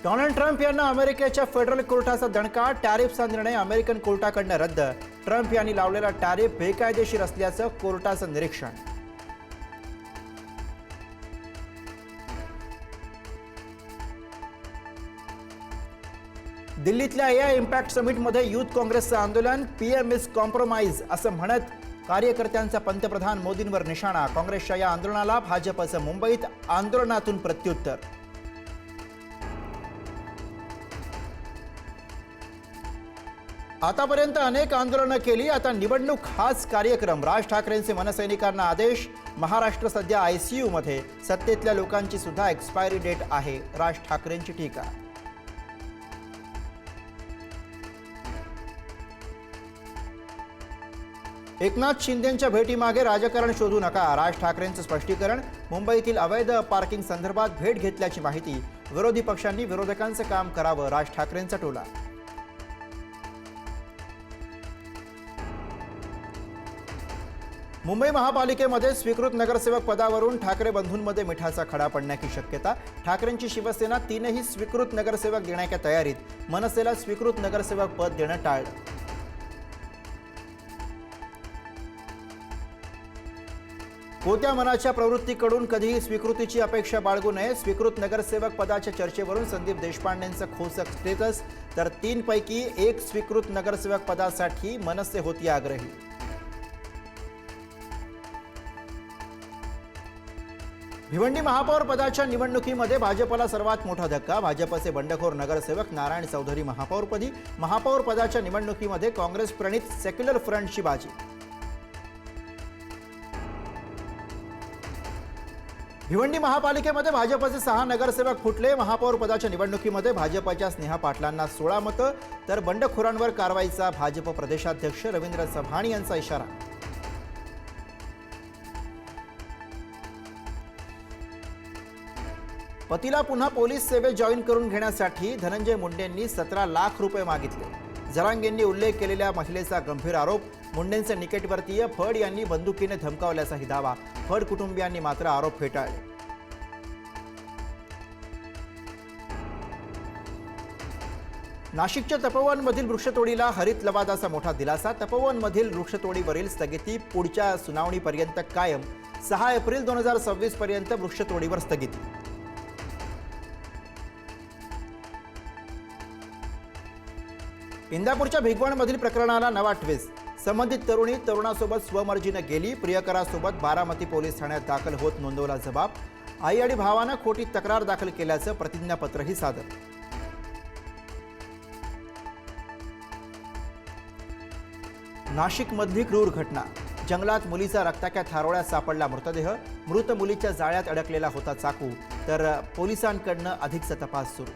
Donald Trump यांना अमेरिकेच्या federal कोर्टाचा दणका. टॅरिफचा निर्णय अमेरिकन कोर्टाकडून रद्द. ट्रम्प यांनी लावलेला टॅरिफ बेकायदेशीर असल्याचं कोर्टाचं निरीक्षण. दिल्लीतल्या एआय इम्पॅक्ट समिटमध्ये युथ काँग्रेसचं आंदोलन. पीएम इज कॉम्प्रोमाइज असं म्हणत कार्यकर्त्यांचा पंतप्रधान मोदींवर निशाणा. काँग्रेसच्या या आंदोलनाला भाजपचं मुंबईत आंदोलनातून प्रत्युत्तर. आतापर्यंत अनेक आंदोलनं केली, आता निवडणूक हाच कार्यक्रम. राज ठाकरेंचे मनसैनिकांना आदेश. महाराष्ट्र सध्या आयसीयू मध्ये. सत्तेतल्या लोकांची सुद्धा एक्सपायरी डेट आहे. राज ठाकरेंची टीका. एकनाथ शिंदेंच्या भेटीमागे राजकारण शोधू नका. राज ठाकरेंचं स्पष्टीकरण. मुंबईतील अवैध पार्किंग संदर्भात भेट घेतल्याची माहिती. विरोधी पक्षांनी विरोधकांचं काम करावं. राज ठाकरेंचा टोला. मुंबई महापालिकेमध्ये स्वीकृत नगरसेवक पदावरून ठाकरे बंधूंमध्ये मिठाचा खडा पडण्याची शक्यता. ठाकरेंची शिवसेना 3ही स्वीकृत नगरसेवक देण्याच्या तयारीत. मनसेला स्वीकृत नगरसेवक पद देणं टाळलं. कोत्या मनाच्या प्रवृत्तीकडून कधीही स्वीकृतीची अपेक्षा बाळगू नये. स्वीकृत नगरसेवक पदाच्या चर्चेवरून संदीप देशपांडेंचं खोचक स्टेटस. तर 3 पैकी 1 स्वीकृत नगरसेवक पदासाठी मनसे होती आग्रही. भिवंडी महापौर पदाच्या निवडणुकीमध्ये भाजपला सर्वात मोठा धक्का. भाजपचे बंडखोर नगरसेवक नारायण चौधरी महापौरपदी. महापौर पदाच्या निवडणुकीमध्ये काँग्रेस प्रणित सेक्युलर फ्रंटची बाजी. भिवंडी महापालिकेमध्ये भाजपचे 6 नगरसेवक फुटले. महापौर पदाच्या निवडणुकीमध्ये भाजपच्या स्नेहा पाटलांना 16 मतं. तर बंडखोरांवर कारवाईचा भाजप प्रदेशाध्यक्ष रवींद्र चव्हाण यांचा इशारा. पतीला पुन्हा पोलीस सेवेत जॉईन करून घेण्यासाठी धनंजय मुंडेंनी 17 लाख रुपये मागितले. जरांगेंनी उल्लेख केलेल्या महिलेचा गंभीर आरोप. मुंडेंचे निकटवर्तीय फड यांनी बंदुकीने धमकावल्याचाही दावा. फड कुटुंबियांनी मात्र आरोप फेटाळले. नाशिकच्या तपोवनमधील वृक्षतोडीला हरित लवादाचा मोठा दिलासा. तपोवनमधील वृक्षतोडीवरील स्थगिती पुढच्या सुनावणीपर्यंत कायम. 6 एप्रिल 2026 पर्यंत वृक्षतोडीवर स्थगिती. इंदापूरच्या भिगवणमधील प्रकरणाला नवा ट्विस्ट. संबंधित तरुणासोबत स्वमर्जीने गेली. प्रियकरासोबत बारामती पोलीस ठाण्यात दाखल होत नोंदवला जबाब. आई आणि भावानं खोटी तक्रार दाखल केल्याचं प्रतिज्ञापत्रही सादर. नाशिकमधली क्रूर घटना. जंगलात मुलीचा रक्ताच्या थारोळ्यात सापडला मृतदेह. मृत मुलीच्या जाळ्यात अडकलेला होता चाकू. तर पोलिसांकडनं अधिकचा तपास सुरू.